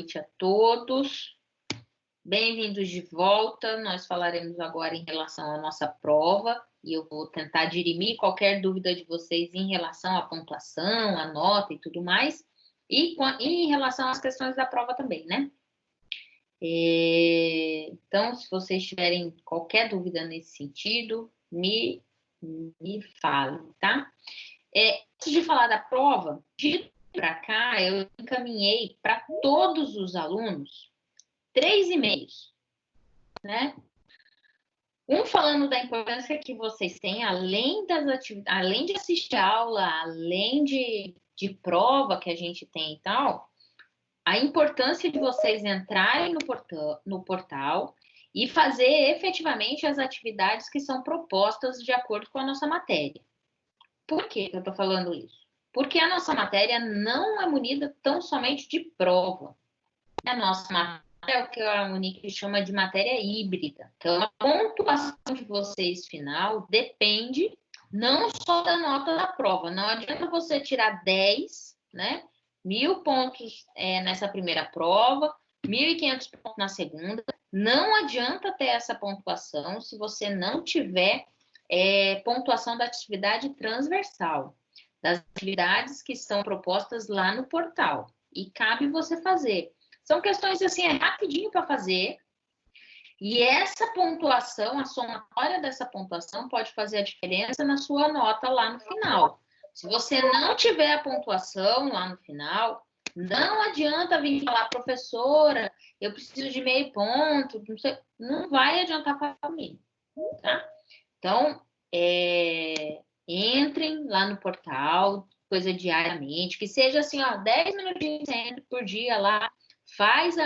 noite a todos. Bem-vindos de volta. Nós falaremos agora em relação à nossa prova e eu vou tentar dirimir qualquer dúvida de vocês em relação à pontuação, à nota e tudo mais, e em relação às questões da prova também, né? Então, se vocês tiverem qualquer dúvida nesse sentido, me falem, tá? Antes de falar da prova, de para cá, eu encaminhei para todos os alunos 3 e-mails, né? Um falando da importância que vocês têm, além das atividades, além de assistir aula, além de prova que a gente tem e tal, a importância de vocês entrarem no portal e fazer efetivamente as atividades que são propostas de acordo com a nossa matéria. Por que eu estou falando isso? Porque a nossa matéria não é munida tão somente de prova. A nossa matéria é o que a Unique chama de matéria híbrida. Então, a pontuação de vocês final depende não só da nota da prova. Não adianta você tirar 10, né? 1.000 pontos nessa primeira prova, 1.500 pontos na segunda. Não adianta ter essa pontuação se você não tiver pontuação da atividade transversal, das atividades que são propostas lá no portal. E cabe você fazer. São questões assim, rapidinho para fazer. E essa pontuação, a somatória dessa pontuação pode fazer a diferença na sua nota lá no final. Se você não tiver a pontuação lá no final, não adianta vir falar, professora, eu preciso de meio ponto, não vai adiantar para comigo, tá? Então, entrem lá no portal, coisa diariamente, que seja assim, ó, 10 minutinhos por dia lá, faz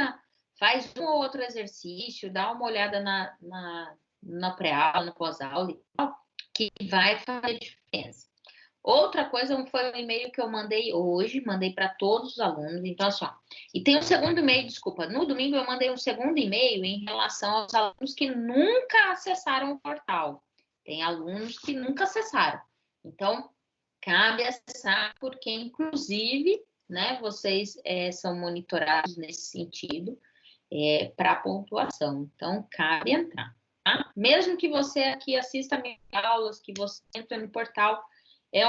um ou outro exercício, dá uma olhada na pré-aula, no pós-aula e tal, que vai fazer diferença. Outra coisa foi um e-mail que eu mandei hoje, mandei para todos os alunos, então assim, ó, e tem um segundo e-mail, desculpa, no domingo eu mandei um segundo e-mail em relação aos alunos que nunca acessaram o portal. Tem alunos que nunca acessaram. Então, cabe acessar, porque, inclusive, né, vocês são monitorados nesse sentido para pontuação. Então, cabe entrar, tá? Mesmo que você aqui assista minhas aulas, que você entra no portal, é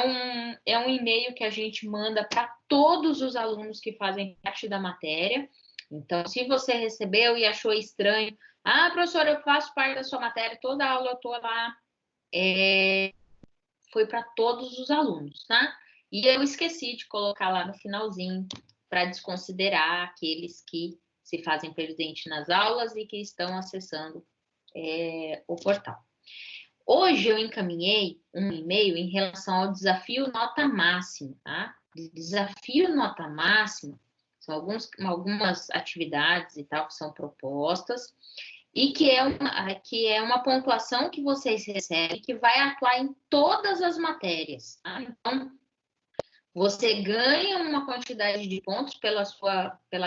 um e-mail que a gente manda para todos os alunos que fazem parte da matéria. Então, se você recebeu e achou estranho, professora, eu faço parte da sua matéria, toda aula eu estou lá, foi para todos os alunos, tá? E eu esqueci de colocar lá no finalzinho para desconsiderar aqueles que se fazem presente nas aulas e que estão acessando o portal. Hoje eu encaminhei um e-mail em relação ao desafio nota máxima, tá? Desafio nota máxima são algumas atividades e tal que são propostas e que é uma pontuação que vocês recebem que vai atuar em todas as matérias, tá? Então, você ganha uma quantidade de pontos pela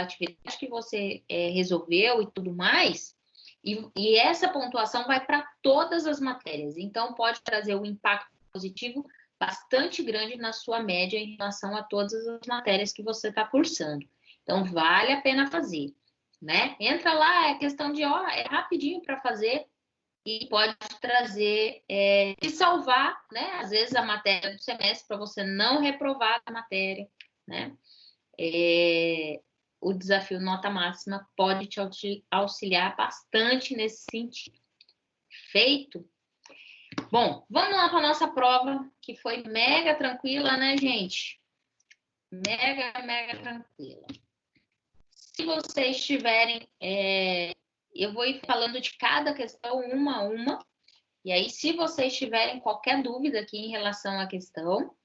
atividade que você resolveu e tudo mais, e essa pontuação vai para todas as matérias. Então, pode trazer um impacto positivo bastante grande na sua média em relação a todas as matérias que você está cursando. Então, vale a pena fazer, né? Entra lá, é questão de, é rapidinho para fazer e pode trazer, e salvar, né? Às vezes, a matéria do semestre para você não reprovar a matéria, né? O desafio nota máxima pode te auxiliar bastante nesse sentido. Feito? Bom, vamos lá para a nossa prova, que foi mega tranquila, né, gente? Mega tranquila. Se vocês tiverem, eu vou ir falando de cada questão uma a uma, e aí, se vocês tiverem qualquer dúvida aqui em relação à questão,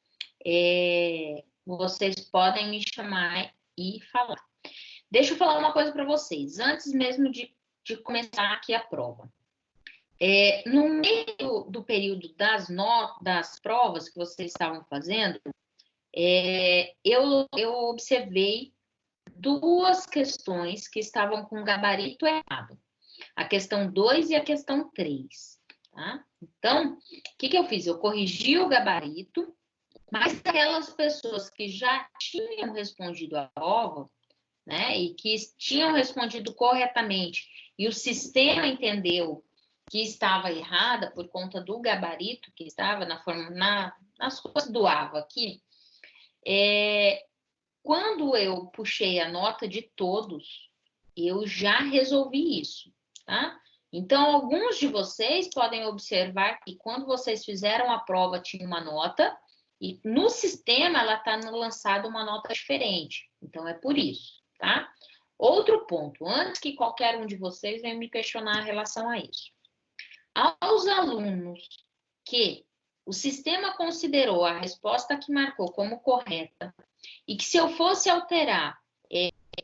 vocês podem me chamar e falar. Deixa eu falar uma coisa para vocês, antes mesmo de começar aqui a prova. No meio do período das provas que vocês estavam fazendo, eu observei 2 questões que estavam com gabarito errado. A questão 2 e a questão 3. Tá? Então, o que eu fiz? Eu corrigi o gabarito, mas aquelas pessoas que já tinham respondido a prova, né, e que tinham respondido corretamente, e o sistema entendeu que estava errada por conta do gabarito que estava nas coisas do AVA aqui, quando eu puxei a nota de todos, eu já resolvi isso, tá? Então, alguns de vocês podem observar que quando vocês fizeram a prova tinha uma nota, e no sistema ela está lançada uma nota diferente. Então, é por isso, tá? Outro ponto, antes que qualquer um de vocês venha me questionar em relação a isso. Aos alunos que o sistema considerou a resposta que marcou como correta e que se eu fosse alterar,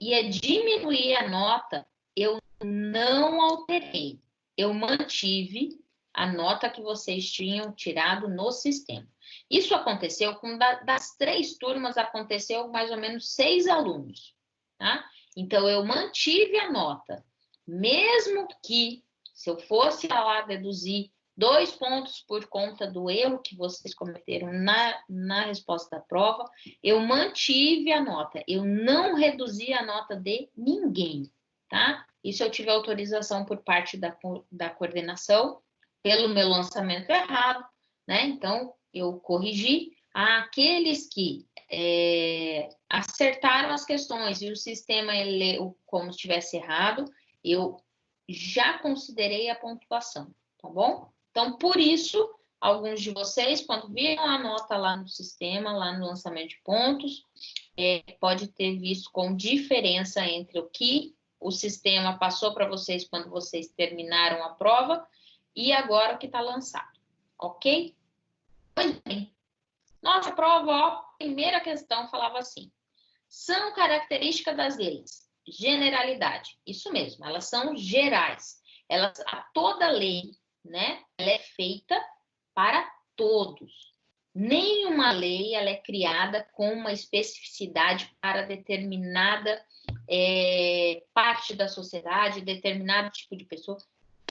ia diminuir a nota, eu não alterei. Eu mantive a nota que vocês tinham tirado no sistema. Isso aconteceu com das 3 turmas, aconteceu mais ou menos 6 alunos, tá? Então, eu mantive a nota, mesmo que, se eu fosse lá deduzir 2 pontos por conta do erro que vocês cometeram na resposta da prova, eu mantive a nota, eu não reduzi a nota de ninguém, tá? Isso eu tive autorização por parte da coordenação, pelo meu lançamento errado, né? Então, eu corrigi. Aqueles que acertaram as questões e o sistema leu como se tivesse errado, eu já considerei a pontuação, tá bom? Então, por isso, alguns de vocês, quando viram a nota lá no sistema, lá no lançamento de pontos, pode ter visto com diferença entre o que o sistema passou para vocês quando vocês terminaram a prova e agora o que está lançado, ok? Pois bem, nossa prova, ó, primeira questão falava assim, são características das leis, generalidade, isso mesmo, elas são gerais, toda lei, né, ela é feita para todos. Nenhuma lei ela é criada com uma especificidade para determinada parte da sociedade, determinado tipo de pessoa.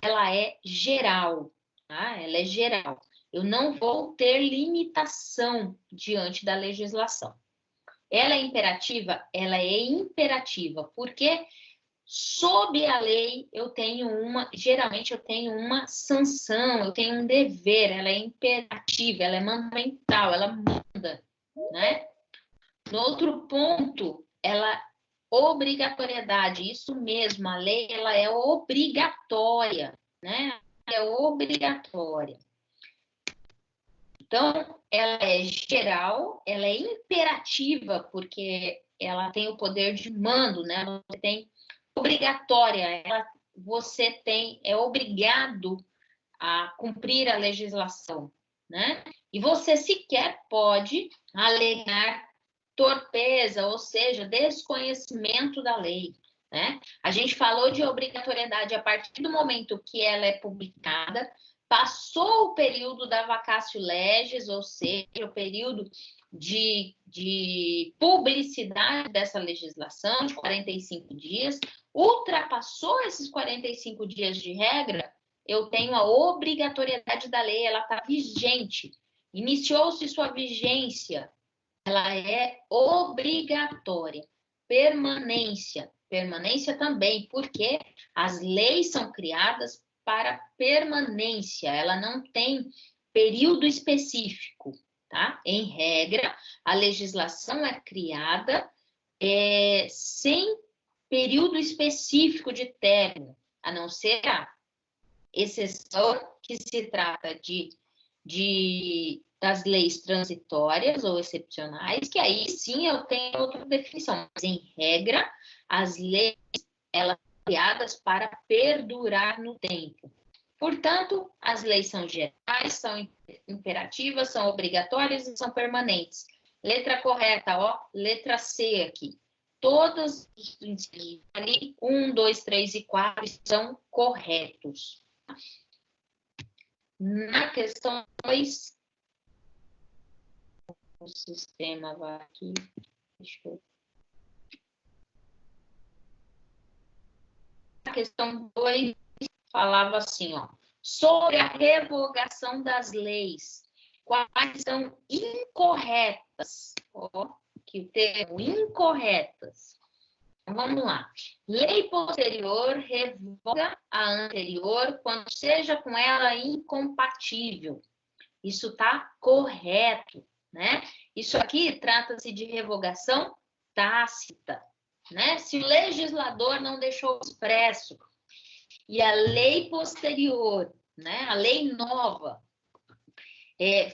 Ela é geral, tá? Ela é geral. Eu não vou ter limitação diante da legislação. Ela é imperativa? Ela é imperativa, porque sob a lei eu tenho geralmente eu tenho uma sanção, eu tenho um dever, ela é imperativa, ela é mandamental, ela manda, né? No outro ponto, obrigatoriedade, isso mesmo, a lei ela é obrigatória, né? É obrigatória. Então, ela é geral, ela é imperativa, porque ela tem o poder de mando, né? Você tem obrigatória, você é obrigado a cumprir a legislação, né? E você sequer pode alegar torpeza, ou seja, desconhecimento da lei, né? A gente falou de obrigatoriedade a partir do momento que ela é publicada, passou o período da vacatio legis, ou seja, o período de publicidade dessa legislação, de 45 dias, ultrapassou esses 45 dias de regra, eu tenho a obrigatoriedade da lei, ela está vigente. Iniciou-se sua vigência, ela é obrigatória. Permanência também, porque as leis são criadas para permanência, ela não tem período específico, tá? Em regra, a legislação é criada sem período específico de término, a não ser a exceção que se trata das leis transitórias ou excepcionais, que aí sim eu tenho outra definição, mas em regra, as leis, elas são criadas para perdurar no tempo. Portanto, as leis são gerais, são imperativas, são obrigatórias e são permanentes. Letra correta, ó, letra C aqui. Todos os princípios ali, 1, 2, 3 e 4 são corretos. Na questão 2, o sistema vai aqui. Deixa eu... Na questão 2, falava assim, ó, sobre a revogação das leis, quais são incorretas, ó, que o termo incorretas. Vamos lá. Lei posterior revoga a anterior quando seja com ela incompatível. Isso está correto, né? Isso aqui trata-se de revogação tácita, né? Se o legislador não deixou expresso e a lei posterior, né, a lei nova,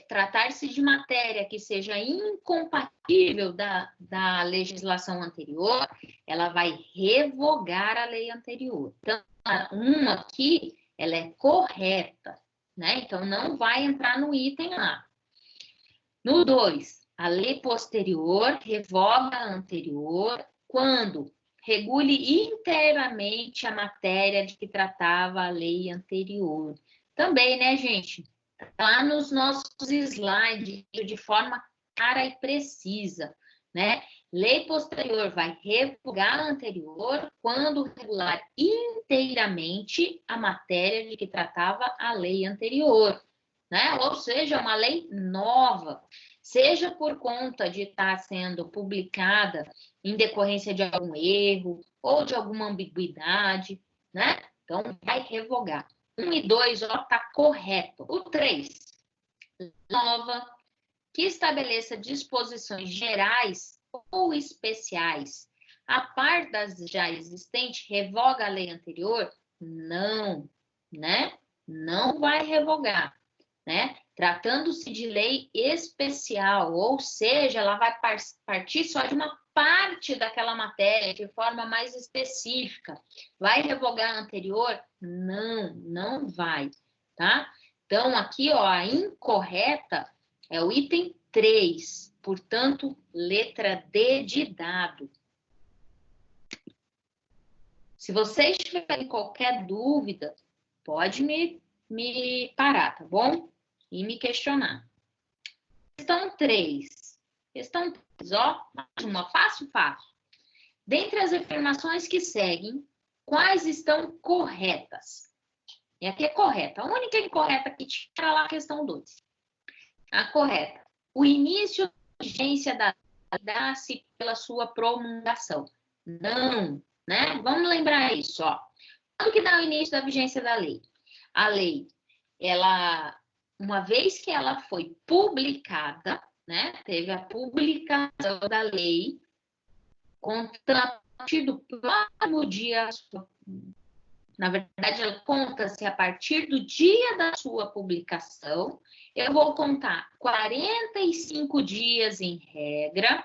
tratar-se de matéria que seja incompatível da legislação anterior, ela vai revogar a lei anterior. Então, uma aqui, ela é correta, né? Então, não vai entrar no item lá. No 2, a lei posterior revoga a anterior quando regule inteiramente a matéria de que tratava a lei anterior. Também, né, gente? Lá nos nossos slides, de forma clara e precisa, né? Lei posterior vai revogar a anterior quando regular inteiramente a matéria de que tratava a lei anterior, né? Ou seja, uma lei nova, seja por conta de estar sendo publicada em decorrência de algum erro ou de alguma ambiguidade, né? Então, vai revogar. 1 e 2, ó, tá correto. O 3, nova, que estabeleça disposições gerais ou especiais, a par das já existentes, revoga a lei anterior? Não, né? Não vai revogar, né? Tratando-se de lei especial, ou seja, ela vai partir só de uma parte daquela matéria, de forma mais específica. Vai revogar a anterior? Não, não vai, tá? Então, aqui, ó, a incorreta é o item 3, portanto, letra D de dado. Se vocês tiverem qualquer dúvida, pode me parar, tá bom? E me questionar. Questão 3. Questão 3, ó, mais uma, fácil. Dentre as afirmações que seguem, quais estão corretas? E aqui é correta. A única incorreta que tira lá a questão 2. A correta. O início da vigência da lei dá-se pela sua promulgação. Não, né? Vamos lembrar isso, ó. Quando que dá o início da vigência da lei? A lei, ela, uma vez que ela foi publicada, né? Teve a publicação da lei, contando a partir do próximo dia, na verdade, ela conta-se a partir do dia da sua publicação. Eu vou contar 45 dias em regra,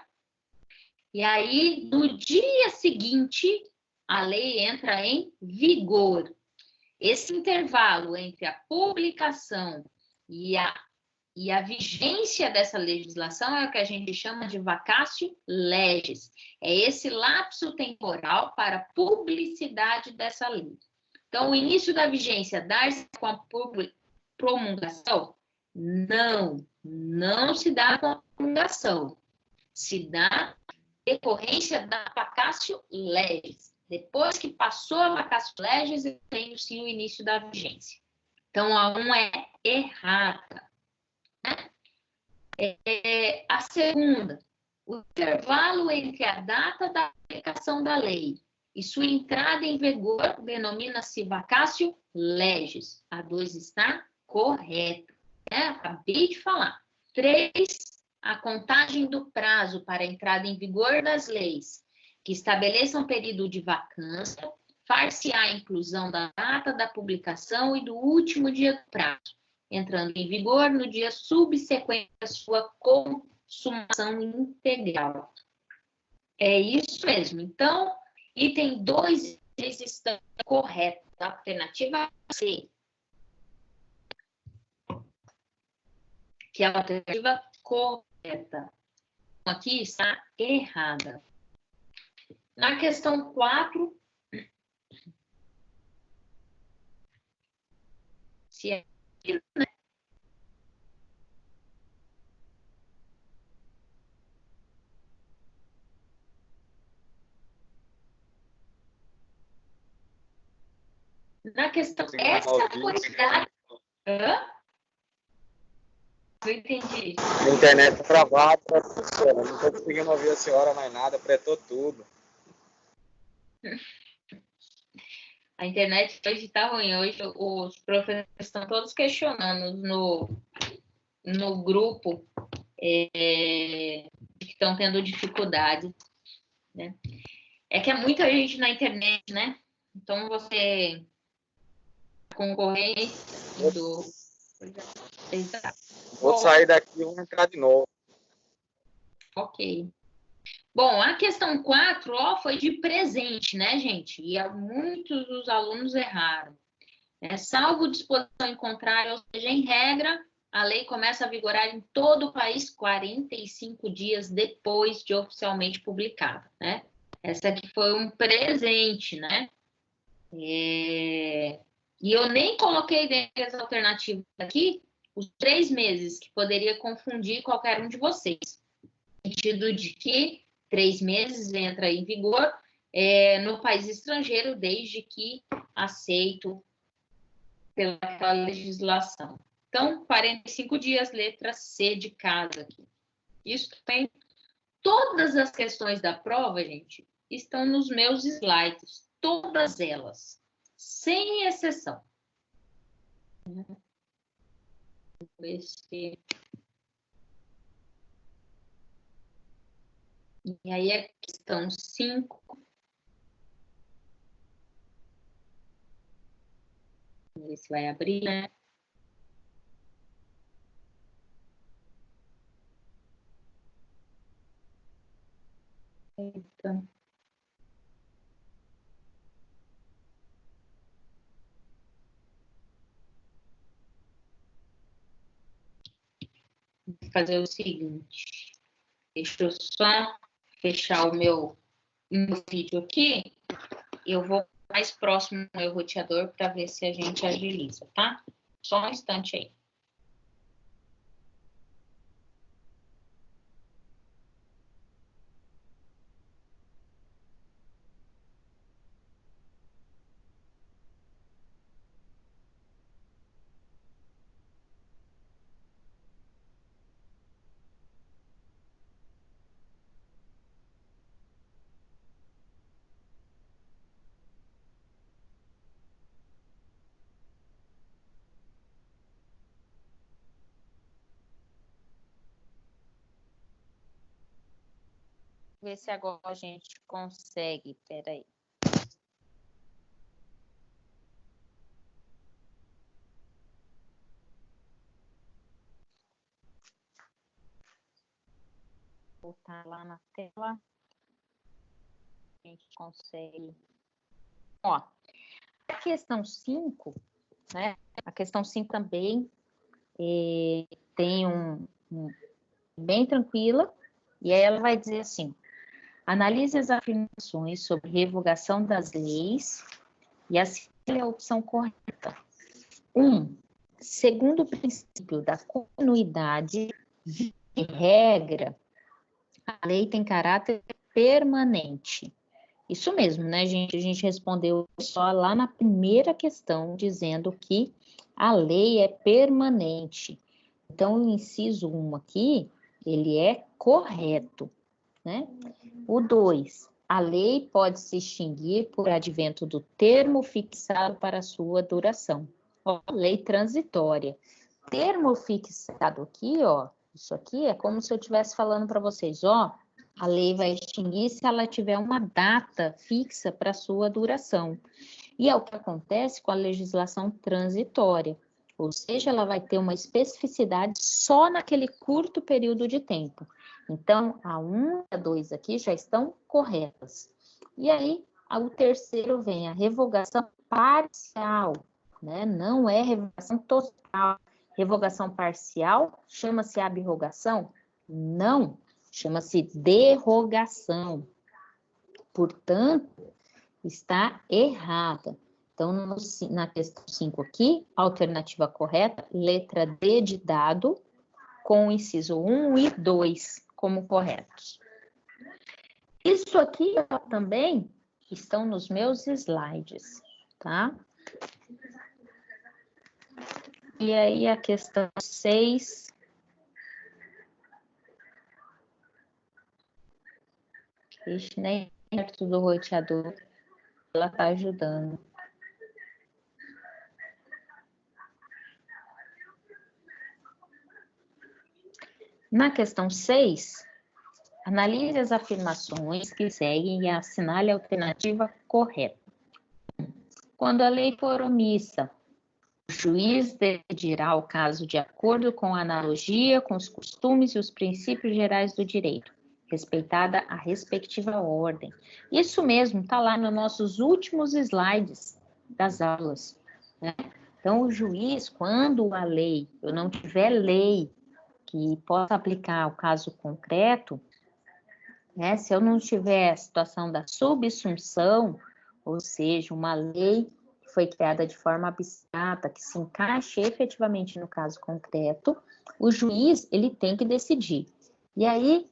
e aí, no dia seguinte, a lei entra em vigor. Esse intervalo entre a publicação e a vigência dessa legislação é o que a gente chama de vacatio legis. É esse lapso temporal para a publicidade dessa lei. Então, o início da vigência dar-se com a promulgação? Não, não se dá com a promulgação. Se dá decorrência da vacatio legis. Depois que passou a vacatio legis, tem sim o início da vigência. Então, a 1 é errada. A segunda, o intervalo entre a data da aplicação da lei e sua entrada em vigor denomina-se vacatio legis. A 2 está correta, né? Acabei de falar. 3, a contagem do prazo para a entrada em vigor das leis que estabeleçam um período de vacância, far-se-á a inclusão da data da publicação e do último dia do prazo, entrando em vigor no dia subsequente à sua consumação integral. É isso mesmo. Então, item 2 está correto. A alternativa C, que é a alternativa correta. Aqui está errada. Na questão 4, se é, né? Na questão, essa quantidade... Hã? Não entendi. A internet travada, professora. Não estou conseguindo ouvir a senhora mais nada, apretou tudo. A internet hoje está ruim. Hoje os professores estão todos questionando no grupo que estão tendo dificuldade, né? É que é muita gente na internet, né? Então você concorrência do... Vou sair daqui e vou entrar de novo. Ok. Bom, a questão 4, ó, foi de presente, né, gente? E muitos dos alunos erraram. Salvo disposição em contrário, ou seja, em regra, a lei começa a vigorar em todo o país 45 dias depois de oficialmente publicada, né? Essa aqui foi um presente, né? E eu nem coloquei dentro das alternativas aqui os 3 meses, que poderia confundir qualquer um de vocês. No sentido de que 3 meses entra em vigor no país estrangeiro, desde que aceito pela legislação. Então, 45 dias, letra C de casa aqui. Isso tem todas as questões da prova, gente, estão nos meus slides, todas elas, sem exceção. Vou ver se... E aí a questão 5. Vamos ver se vai abrir, né? Eita. Vou fazer o seguinte. Deixa eu só fechar o meu vídeo aqui. Eu vou mais próximo do meu roteador para ver se a gente agiliza, tá? Só um instante aí. Ver se agora a gente consegue. Peraí. Vou botar lá na tela. A gente consegue. Ó, a questão 5, né? A questão 5 também tem bem tranquila. E aí ela vai dizer assim: analise as afirmações sobre revogação das leis e assinale a opção correta. 1. Segundo o princípio da continuidade de regra, a lei tem caráter permanente. Isso mesmo, né, gente? A gente respondeu só lá na primeira questão, dizendo que a lei é permanente. Então, o inciso 1 aqui, ele é correto, né? O 2, a lei pode se extinguir por advento do termo fixado para sua duração. Ó, lei transitória. Termo fixado aqui, ó, isso aqui é como se eu estivesse falando para vocês, ó, a lei vai extinguir se ela tiver uma data fixa para sua duração. E é o que acontece com a legislação transitória, ou seja, ela vai ter uma especificidade só naquele curto período de tempo. Então, a 1 e a 2 aqui já estão corretas. E aí, o terceiro vem a revogação parcial, né? Não é revogação total. Revogação parcial chama-se abrogação? Não, chama-se derrogação. Portanto, está errada. Então, na questão 5 aqui, alternativa correta, letra D de dado, com o inciso 1 e 2 como corretos. Isso aqui também estão nos meus slides, tá? E aí a questão 6. Nem perto do roteador. ela está ajudando. Na questão 6, analise as afirmações que seguem e assinale a alternativa correta. Quando a lei for omissa, o juiz decidirá o caso de acordo com a analogia, com os costumes e os princípios gerais do direito, respeitada a respectiva ordem. Isso mesmo, está lá nos nossos últimos slides das aulas, né? Então, o juiz, quando a lei, eu não tiver lei que possa aplicar o caso concreto, né? Se eu não tiver a situação da subsunção, ou seja, uma lei que foi criada de forma abstrata, que se encaixe efetivamente no caso concreto, o juiz, ele tem que decidir. E aí,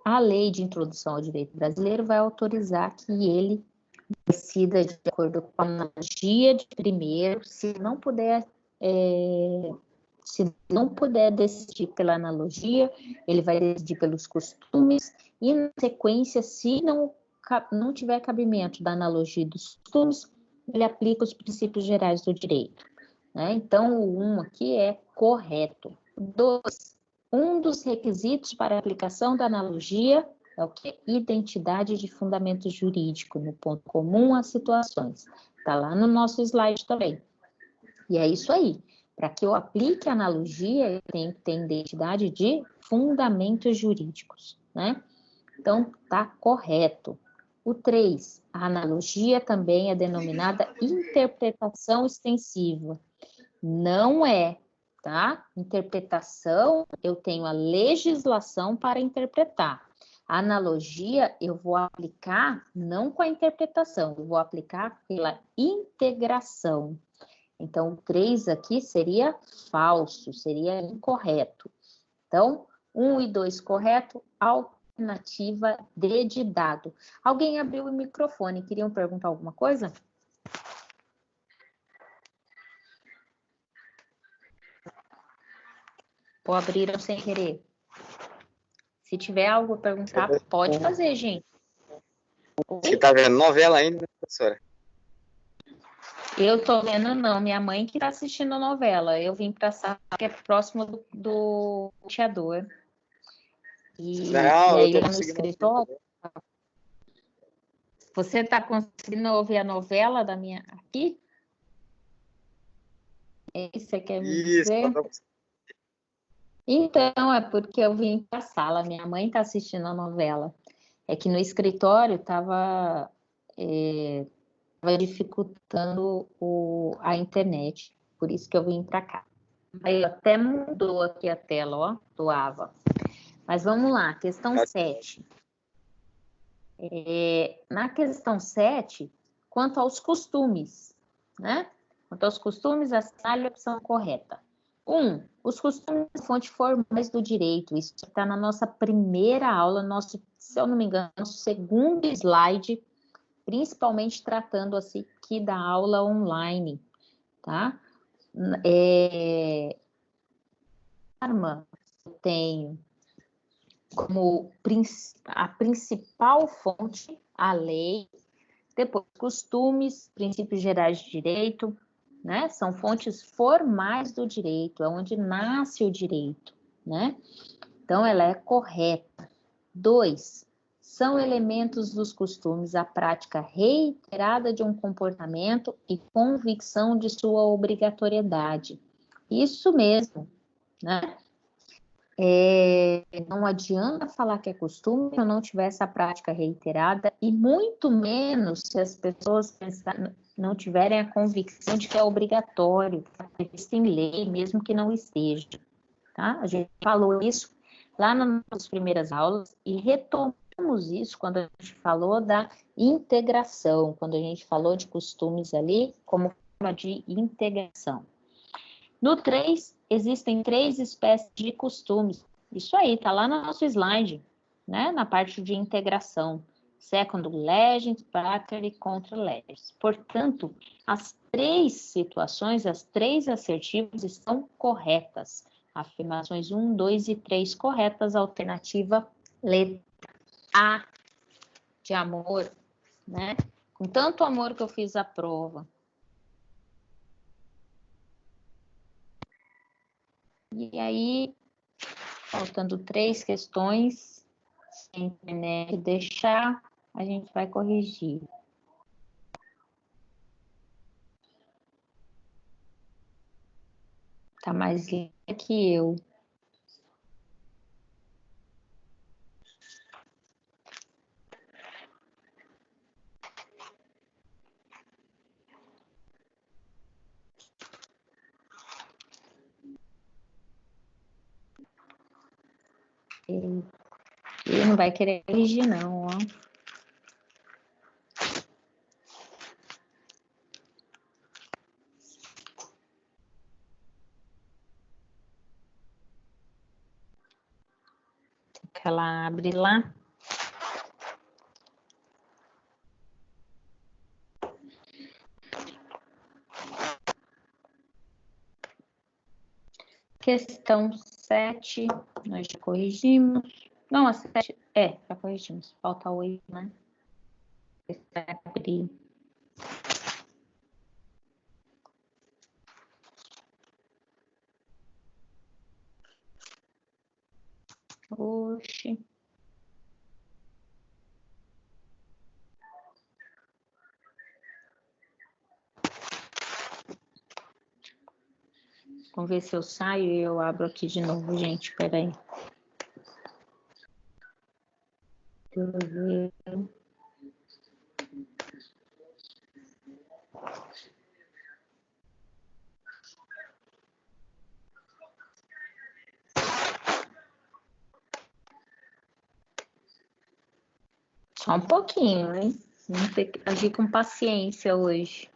a lei de introdução ao direito brasileiro vai autorizar que ele decida de acordo com a analogia de primeiro, se não puder decidir pela analogia, ele vai decidir pelos costumes, e na sequência, se não tiver cabimento da analogia e dos costumes, ele aplica os princípios gerais do direito, né? Então, o 1 aqui é correto. 2, um dos requisitos para a aplicação da analogia é o que? Identidade de fundamento jurídico, no ponto comum às situações. Está lá no nosso slide também. E é isso aí. Para que eu aplique a analogia, eu tenho que ter identidade de fundamentos jurídicos, né? Então, está correto. O 3, a analogia também é denominada interpretação extensiva. Não é, tá? Interpretação, eu tenho a legislação para interpretar. A analogia, eu vou aplicar não com a interpretação, eu vou aplicar pela integração. Então, o 3 aqui seria falso, seria incorreto. Então, 1 e 2 correto, alternativa D de dado. Alguém abriu o microfone, queriam perguntar alguma coisa? Ou abriram sem querer? Se tiver algo a perguntar, pode fazer, gente. Você está vendo novela ainda, professora? Eu tô vendo não, minha mãe que tá assistindo a novela. Eu vim pra sala que é próximo do teador. E aí lá no escritório... Você tá conseguindo ouvir a novela da minha aqui? É isso que você quer me dizer? Então, é porque eu vim pra sala, minha mãe tá assistindo a novela. É que no escritório tava dificultando a internet, por isso que eu vim para cá. Aí até mudou aqui a tela, ó, do AVA. Mas vamos lá, questão 7. Na questão 7, quanto aos costumes, né? Quanto aos costumes, assinale a opção correta. 1. Os costumes são fontes formais do direito. Isso está na nossa primeira aula, se eu não me engano, nosso segundo slide, principalmente tratando aqui da aula online, tá? Eu tenho como a principal fonte a lei, depois costumes, princípios gerais de direito, né? São fontes formais do direito, é onde nasce o direito, né? Então, ela é correta. 2. São elementos dos costumes a prática reiterada de um comportamento e convicção de sua obrigatoriedade. Isso mesmo, né? Não adianta falar que é costume se eu não tiver essa prática reiterada, e muito menos se as pessoas não tiverem a convicção de que é obrigatório, está previsto em lei, mesmo que não esteja. Tá? A gente falou isso lá nas primeiras aulas e retomamos isso quando a gente falou da integração, quando a gente falou de costumes ali como forma de integração. No 3, existem 3 espécies de costumes. Isso aí, está lá no nosso slide, né? Na parte de integração. Second leges, prater e contra leges. Portanto, as 3 situações, as 3 assertivas estão corretas. Afirmações 1, 2 e 3 corretas, alternativa letra A de amor, né? Com tanto amor que eu fiz a prova. E aí, faltando 3 questões, se a internet deixar, a gente vai corrigir. Tá mais lenta que eu. Ele não vai querer corrigir, não, ó. Ela abre lá. Questão 7, nós já corrigimos. Não, a 7, já corrigimos. Falta 8, né? Vai abrir. Oxi. Vamos ver se eu saio e eu abro aqui de novo, gente. Espera aí. Deixa eu ver. Só um pouquinho, hein? Vamos ter que agir com paciência hoje.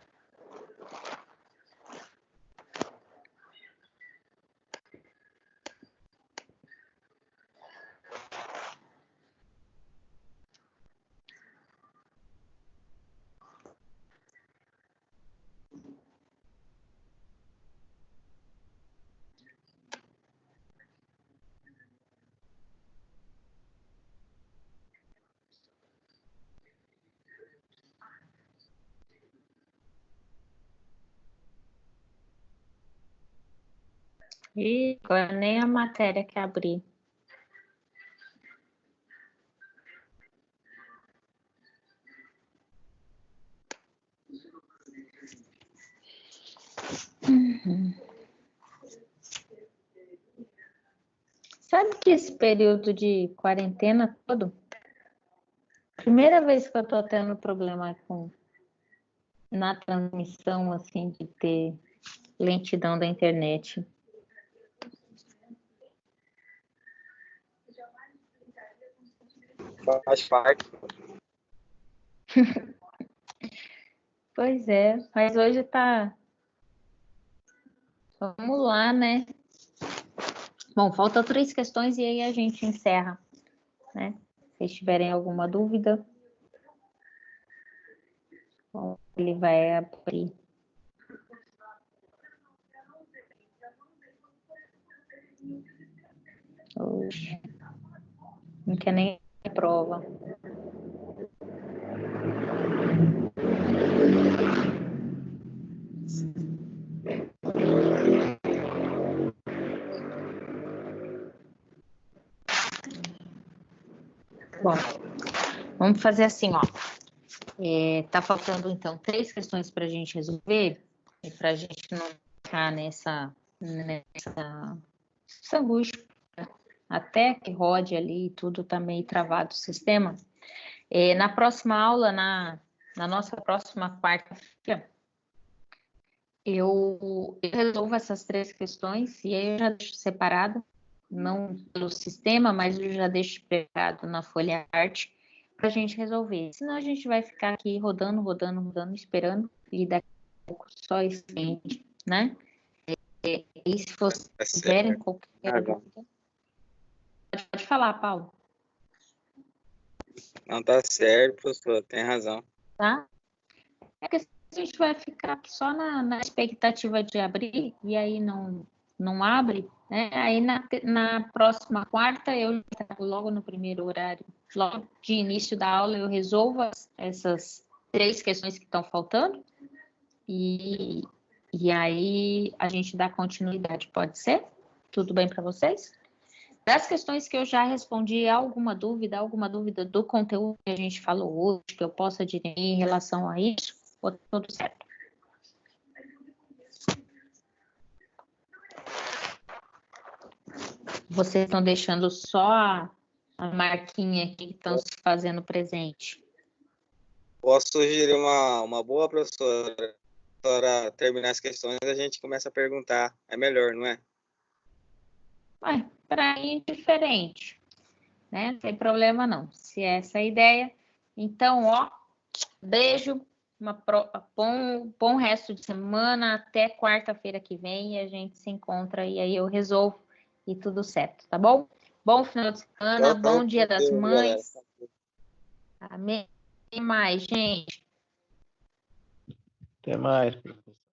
E agora nem a matéria que abrir. Sabe que esse período de quarentena todo, primeira vez que eu tô tendo problema na transmissão, assim, de ter lentidão da internet. Faz parte. Pois é, mas hoje tá... Vamos lá, né? Bom, faltam 3 questões e aí a gente encerra, né? Se vocês tiverem alguma dúvida, bom, ele vai abrir. Oxe. Não quer nem a prova. Bom, vamos fazer assim, ó. Tá faltando, então, 3 questões para a gente resolver, e para a gente não ficar nessa angústia, até que rode ali e tudo tá meio travado o sistema. Na próxima aula, na nossa próxima quarta-feira, eu resolvo essas 3 questões e aí eu já deixo separado, não pelo sistema, mas eu já deixo preparado na folha arte para a gente resolver. Senão a gente vai ficar aqui rodando, esperando e daqui a pouco só estende, né? E se vocês tiverem qualquer dúvida, pode falar, Paulo. Não tá certo, professor, tem razão. Tá? É que a gente vai ficar aqui só na expectativa de abrir e aí não abre, né? Aí na próxima quarta eu logo no primeiro horário, logo de início da aula eu resolvo essas 3 questões que estão faltando e aí a gente dá continuidade, pode ser? Tudo bem para vocês? Das questões que eu já respondi, alguma dúvida do conteúdo que a gente falou hoje, que eu possa dizer em relação a isso? Ou tudo certo? Vocês estão deixando só a marquinha aqui que estão se fazendo presente. Posso sugerir uma boa professora para terminar as questões, a gente começa a perguntar. É melhor, não é? Para mim é diferente, né? Não tem problema não. Se é essa a ideia, então, ó, beijo, bom resto de semana, até quarta-feira que vem, e a gente se encontra e aí eu resolvo e tudo certo, tá bom? Bom final de semana, Tchau, bom tchau. Dia das Deus, galera. Mães. Amém. E mais, gente. Até mais, professor.